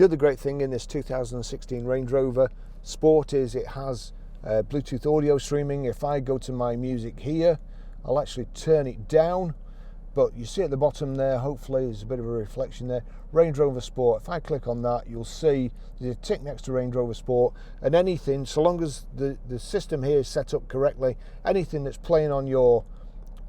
The other great thing in this 2016 Range Rover Sport is it has Bluetooth audio streaming. If I go to my music here, I'll actually turn it down, but you see at the bottom there, hopefully there's a bit of a reflection there, Range Rover Sport. If I click on that, you'll see there's a tick next to Range Rover Sport, and anything, so long as the system here is set up correctly, anything that's playing on your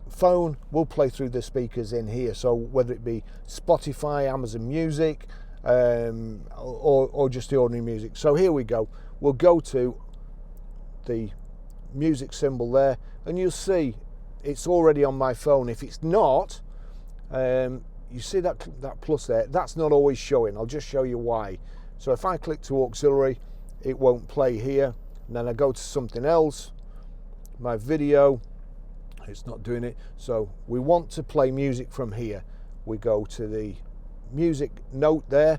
phone will play through the speakers in here. So whether it be Spotify, Amazon Music, or just the ordinary music. So here we go. We'll go to the music symbol there, and you'll see it's already on my phone. If it's not, you see that plus there, that's not always showing. I'll just show you why. So if I click to auxiliary, it won't play here, and then I go to something else, my video, it's not doing it. So we want to play music from here. We go to the music note there,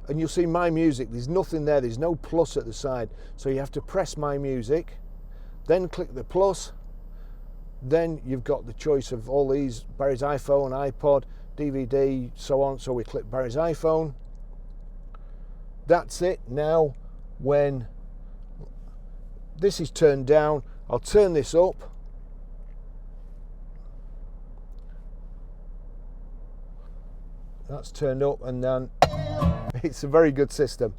and you'll see my music. There's nothing there, there's no plus at the side, so you have to press my music, then click the plus. Then you've got the choice of all these: Barry's iPhone, iPod, DVD, so on. So we click Barry's iPhone. That's it. Now when this is turned down, I'll turn this up. That's turned up, and then it's a very good system.